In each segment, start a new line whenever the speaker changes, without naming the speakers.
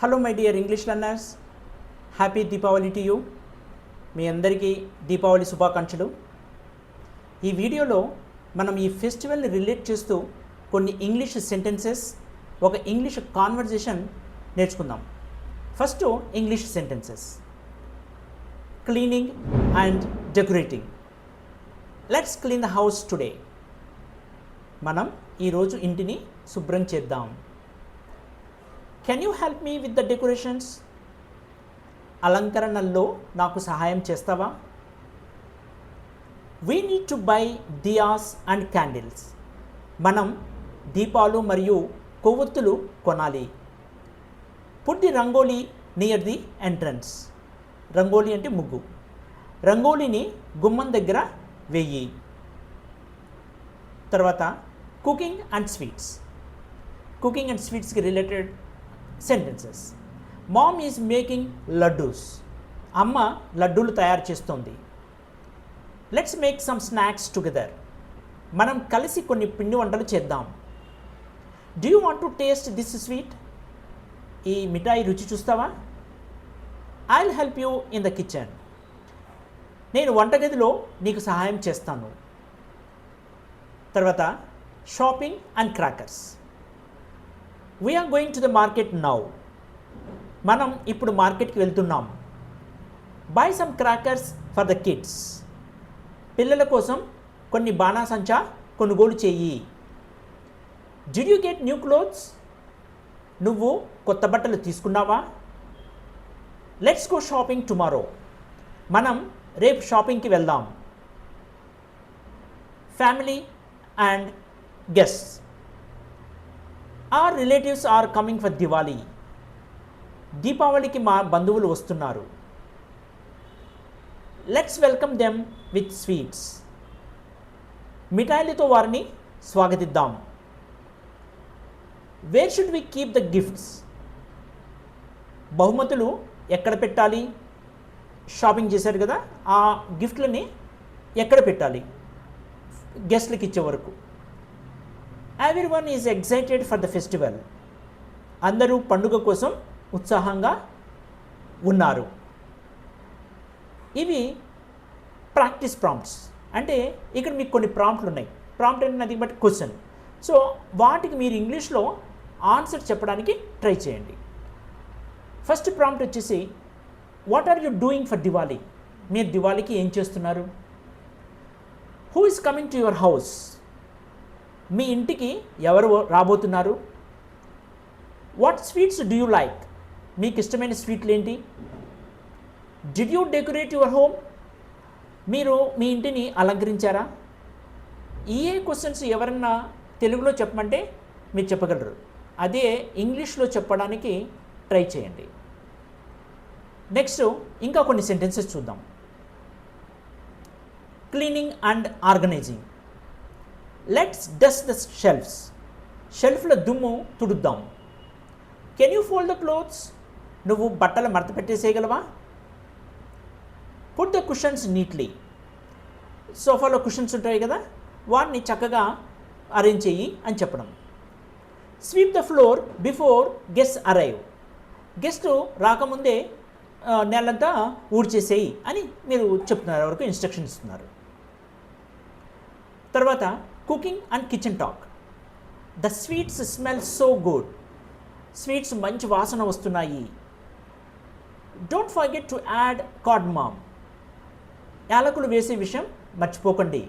Hello my dear English learners, happy Deepavali to you. మీ అందరికీ దీపావళి శుభాకాంక్షలు. ఈ వీడియోలో మనం ఈ ఫెస్టివల్ని రిలేట్ చేస్తూ కొన్ని ఇంగ్లీష్ సెంటెన్సెస్, ఒక ఇంగ్లీష్ కాన్వర్జేషన్ నేర్చుకుందాం. First English sentences. Cleaning and decorating. Let's clean the house today. మనం ఈరోజు ఇంటిని శుభ్రం చేద్దాం. Can you help me with the decorations? అలంకరణల్లో నాకు సహాయం చేస్తావా? We need to buy diyas and candles. మనం దీపాలు మరియు కొవ్వొత్తులు కొనాలి. Put the rangoli near the entrance. Rangoli అంటే ముగ్గు. రంగోలీని గుమ్మం దగ్గర వేయి. తర్వాత cooking and sweets. Cooking and స్వీట్స్కి related sentences. Mom is making laddoos. అమ్మ లడ్డూలు తయారు చేస్తోంది. Let's make some snacks together. మనం కలిసి కొన్ని పిండి వంటలు చేద్దాం. Do you want to taste this sweet? ఈ మిఠాయి రుచి చూస్తావా? I will help you in the kitchen. నేను వంటగదిలో నీకు సహాయం చేస్తాను. తర్వాత shopping and crackers. We're going to the market now. మనం ఇప్పుడు మార్కెట్కి వెళ్తున్నాం. Buy some crackers for the kids. పిల్లల కోసం కొన్ని బాణాసంచా కొనుగోలు చేయి. Did you get new clothes? నువ్వు కొత్త బట్టలు తీసుకున్నావా? Let's go shopping tomorrow. మనం రేపు షాపింగ్కి వెళ్దాం. Family and guests. Our relatives are coming for Diwali. దీపావళికి మా బంధువులు వస్తున్నారు. Let's welcome them with sweets. మిఠాయిలతో వారిని స్వాగతిద్దాం. Where should we keep the gifts? బహుమతులు ఎక్కడ పెట్టాలి? షాపింగ్ చేశారు కదా, ఆ గిఫ్ట్లని ఎక్కడ పెట్టాలి? గెస్ట్లకి ఇచ్చే వరకు. Everyone is excited for the festival. అందరూ పండుగ కోసం ఉత్సాహంగా ఉన్నారు. ఇవి ప్రాక్టీస్ ప్రాంప్ట్స్. అంటే ఇక్కడ మీకు కొన్ని ప్రాంప్ట్లు ఉన్నాయి. ప్రాంప్ట్ అంటే నథింగ్ బట్ క్వశ్చన్. సో వాటికి మీరు ఇంగ్లీష్లో ఆన్సర్ చెప్పడానికి ట్రై చేయండి. ఫస్ట్ ప్రాంప్ట్ వచ్చేసి, what are you doing for Diwali? మీరు దివాళీకి ఏం చేస్తున్నారు? Who is coming to your house? మీ ఇంటికి ఎవరు రాబోతున్నారు? What sweets do you like? మీకు ఇష్టమైన స్వీట్లు ఏంటి? Did you decorate your home? మీరు మీ ఇంటిని అలంకరించారా? ఏ క్వశ్చన్స్ ఎవరన్నా తెలుగులో చెప్పమంటే మీరు చెప్పగలరు. అదే ఇంగ్లీష్లో చెప్పడానికి ట్రై చేయండి. నెక్స్ట్ ఇంకా కొన్ని సెంటెన్సెస్ చూద్దాం. Cleaning and organizing. Let's dust the shelves. షెల్ఫ్ల దుమ్ము తుడుద్దాం. Can you fold the clothes? నువ్వు బట్టలు మడత పెట్టేసేయగలవా? Put the cushions neatly. సోఫాలో కుషన్స్ ఉంటాయి కదా, వాటిని చక్కగా అరేంజ్ చెయ్యి అని చెప్పడం. Sweep the floor before guest arrive. Guest రాకముందే నేలంతా ఊడ్చేసేయి అని మీరు చెప్తున్నారు, వరకు ఇన్స్ట్రక్షన్ ఇస్తున్నారు. తర్వాత cooking and kitchen talk. The sweets smell so good. Sweets మంచి వాసన వస్తున్నాయి. Don't forget to add cardamom. యాలకులు వేసే విషయం మర్చిపోకండి.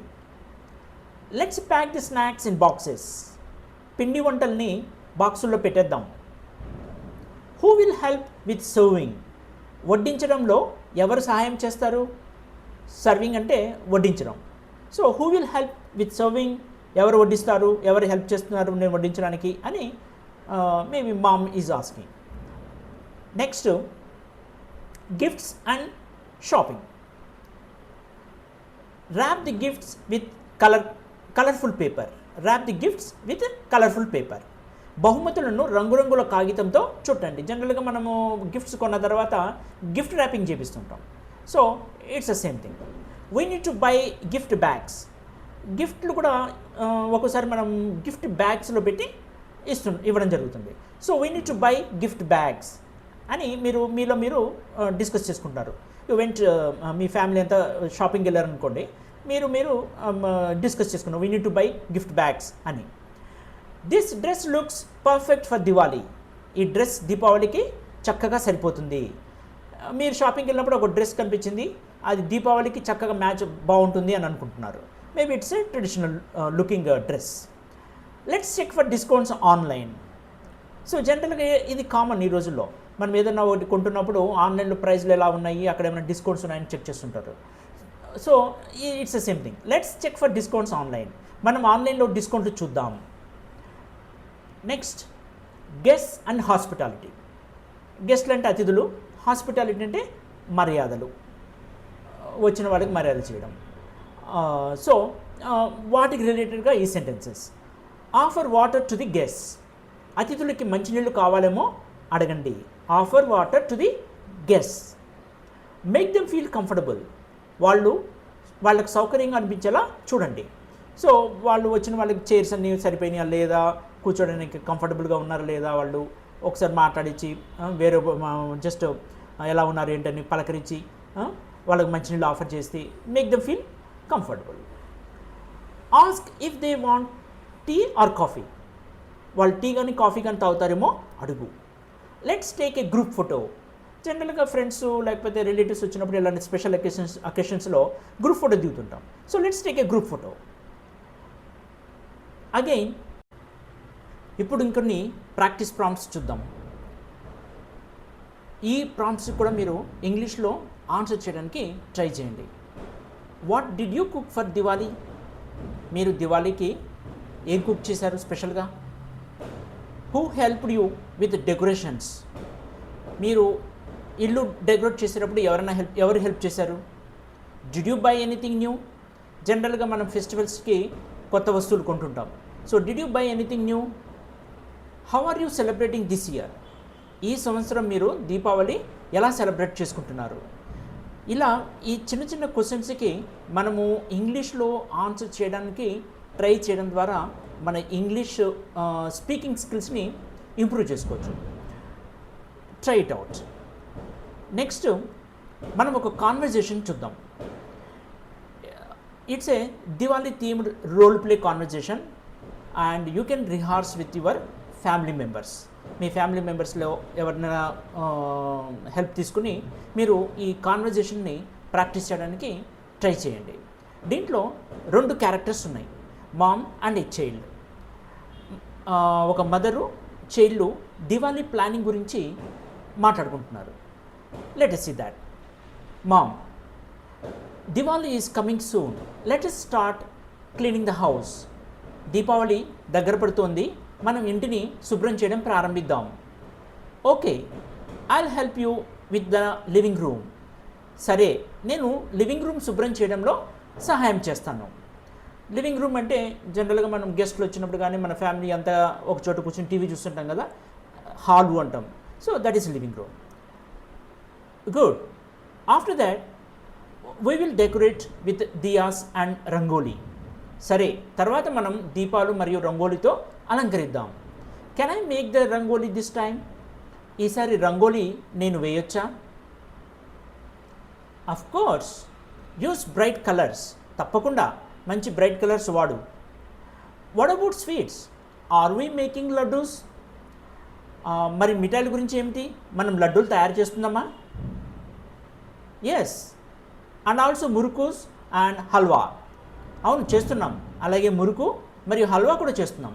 Let's pack the snacks in boxes. పిండి వంటల్ని బాక్సుల్లో పెట్టేద్దాం. Who will help with serving? వడ్డించడంలో ఎవరు సహాయం చేస్తారు? సర్వింగ్ అంటే వడ్డించడం. So who will help with serving? ఎవరు వడ్డిస్తారు, ఎవరు హెల్ప్ చేస్తున్నారు నేను వడ్డించడానికి అని maybe mom is asking. Next gifts and shopping. Rap the gifts with colourful paper. Wrap the gifts with colourful paper. బహుమతులను రంగురంగుల కాగితంతో చుట్టండి. జనరల్గా మనము గిఫ్ట్స్ కొన్న తర్వాత గిఫ్ట్ ర్యాపింగ్ చేపిస్తుంటాం. So it's the same thing. We need to buy gift bags. గిఫ్ట్లు కూడా ఒక్కోసారి మనం గిఫ్ట్ బ్యాగ్స్లో పెట్టి ఇవ్వడం జరుగుతుంది. So we need to buy gift bags. అని మీలో మీరు డిస్కస్ చేసుకుంటారు. యూ వెంట్ మీ ఫ్యామిలీ అంతా షాపింగ్కి వెళ్ళారనుకోండి, మీరు డిస్కస్ చేసుకున్నారు, we need to buy gift bags అని. This dress looks perfect for Diwali. ఈ డ్రెస్ దీపావళికి చక్కగా సరిపోతుంది. మీరు షాపింగ్కి వెళ్ళినప్పుడు ఒక డ్రెస్ కనిపించింది, అది దీపావళికి చక్కగా మ్యాచ్ బాగుంటుంది అని అనుకుంటున్నారు. Maybe it's a traditional looking dress. Let's check for discounts online. So జనరల్గా ఇది కామన్ ఈ రోజుల్లో. మనం ఏదైనా ఒకటి కొంటున్నప్పుడు ఆన్లైన్లో ప్రైస్లు ఎలా ఉన్నాయి, అక్కడ ఏమైనా డిస్కౌంట్స్ ఉన్నాయని చెక్ చేస్తుంటారు. So it's the same thing. Let's check for discounts online. మనం ఆన్లైన్లో డిస్కౌంట్లు చూద్దాం. Next, guest and hospitality. గెస్ట్లు అంటే అతిథులు, హాస్పిటాలిటీ అంటే మర్యాదలు, వచ్చిన వాడికి మర్యాద చేయడం. సో వాటికి రిలేటెడ్గా ఈ sentences. Offer water to the guest. అతిథులకి మంచినీళ్ళు కావాలేమో అడగండి. Offer water to the guest. Make them feel comfortable. వాళ్ళకి సౌకర్యంగా అనిపించేలా చూడండి. సో వాళ్ళు వచ్చిన వాళ్ళకి చైర్స్ అన్నీ సరిపోయినాయా లేదా, కూర్చోడానికి కంఫర్టబుల్గా ఉన్నారా లేదా, వాళ్ళు ఒకసారి మాట్లాడించి వేరే జస్ట్ ఎలా ఉన్నారు ఏంటని పలకరించి వాళ్ళకి మంచినీళ్ళు ఆఫర్ చేసి make them feel comfortable. Ask if they want tea or coffee. వాళ్ళు టీ కానీ కాఫీ కానీ తాగుతారేమో అడుగు. Let's take a group photo. జనరల్గా ఫ్రెండ్స్ లేకపోతే రిలేటివ్స్ వచ్చినప్పుడు ఇలాంటి స్పెషల్ అకేషన్స్లో గ్రూప్ ఫోటో దిగుతుంటాం. So let's take a group photo. Again ఇప్పుడు ఇంకొన్ని ప్రాక్టీస్ ప్రాంప్ట్స్ చూద్దాం. ఈ ప్రాంప్ట్స్ కూడా మీరు ఇంగ్లీష్లో ఆన్సర్ చేయడానికి ట్రై చేయండి. What did you cook for Diwali? మీరు దివాళీకి ఏం కుక్ చేశారు స్పెషల్గా? Who helped you with decorations? మీరు ఇల్లు డెకరేట్ చేసేటప్పుడు ఎవరు హెల్ప్ చేశారు? Did you buy anything new? జనరల్గా మనం ఫెస్టివల్స్కి కొత్త వస్తువులు కొంటుంటాం. So did you buy anything new? How are you celebrating this year? ఈ సంవత్సరం మీరు దీపావళి ఎలా సెలబ్రేట్ చేసుకుంటున్నారు? ఇలా ఈ చిన్న చిన్న క్వశ్చన్స్కి మనము ఇంగ్లీష్లో ఆన్సర్ చేయడానికి ట్రై చేయడం ద్వారా మన ఇంగ్లీష్ స్పీకింగ్ స్కిల్స్ని ఇంప్రూవ్ చేసుకోవచ్చు. Try it out. నెక్స్ట్ మనం ఒక కాన్వర్జేషన్ చూద్దాం. It's a Diwali themed role play conversation and you can rehearse with your family members. మీ ఫ్యామిలీ మెంబర్స్లో ఎవరినైనా హెల్ప్ తీసుకుని మీరు ఈ కాన్వర్జేషన్ని ప్రాక్టీస్ చేయడానికి ట్రై చేయండి. దీంట్లో 2 క్యారెక్టర్స్ ఉన్నాయి, మామ్ అండ్ ఏ చైల్డ్. ఒక మదరు చైల్డ్ దివాళీ ప్లానింగ్ గురించి మాట్లాడుకుంటున్నారు. Let us see that. Mom, Diwali is coming soon, let us start cleaning the house. Deepavali దగ్గర పడుతోంది, మనం ఇంటిని శుభ్రం చేయడం ప్రారంభిద్దాం. Okay, I'll help you with the living room. సరే, నేను లివింగ్ రూమ్ శుభ్రం చేయడంలో సహాయం చేస్తాను. లివింగ్ రూమ్ అంటే జనరల్గా మనం గెస్ట్లు వచ్చినప్పుడు కానీ మన ఫ్యామిలీ అంతా ఒక చోట కూర్చొని టీవీ చూస్తుంటాం కదా, హాల్ అంటాం. So that is living room. Good. After that we will decorate with diyas and rangoli. సరే, తర్వాత మనం దీపాలు మరియు రంగోలీతో అలంకరిద్దాం. Can I make the rangoli this time? ఈసారి రంగోలీ నేను వేయొచ్చా? Of course, use bright colours. తప్పకుండా మంచి బ్రైట్ కలర్స్ వాడు. What about sweets? Are we making laddoos? మరి మిఠాయిల గురించి ఏమిటి? మనం లడ్డూలు తయారు చేస్తుందామా? Yes, and also murukkus and halwa. అవును, చేస్తున్నాం. అలాగే మురుకు మరియు హల్వా కూడా చేస్తున్నాం.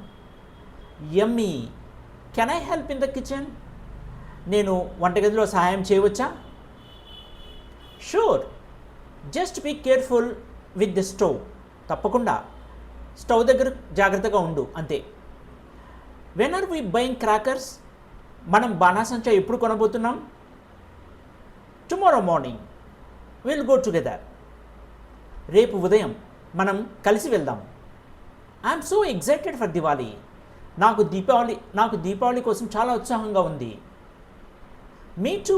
Yummy. Can I help in the kitchen? నేను వంటగదిలో సహాయం చేయవచ్చా? Sure, just be careful with the stove. తప్పకుండా స్టవ్ దగ్గర జాగ్రత్తగా ఉండు, అంతే. When are we buying crackers? మనం బాణాసంచా ఎప్పుడు కొనబోతున్నాం? Tomorrow morning will go together. రేపు ఉదయం మనం కలిసి వెళ్దాం. I'm so excited for Diwali. నాకు దీపావళి కోసం చాలా ఉత్సాహంగా ఉంది. Me too,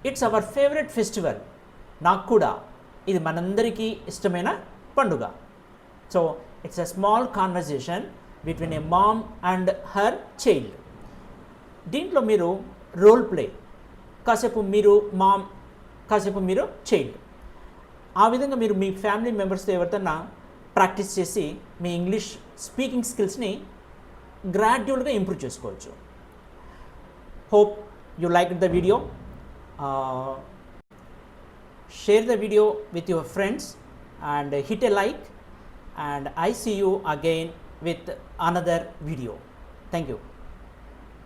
it's our favourite festival. నాకు కూడా ఇది మనందరికీ ఇష్టమైన పండుగ. So it's a small conversation between A mom and her child. దీంట్లో మీరు రోల్ ప్లే కాసేపు మీరు మామ్, కాసేపు మీరు చైల్డ్. ఆ విధంగా మీరు మీ ఫ్యామిలీ మెంబర్స్తో ఎవరితోనా ప్రాక్టీస్ చేసి మీ ఇంగ్లీష్ స్పీకింగ్ స్కిల్స్ని గ్రాడ్యువల్గా ఇంప్రూవ్ చేసుకోవచ్చు. Hope you like the video. Share the video with your friends and hit a like, and I see you again with another video. Thank you.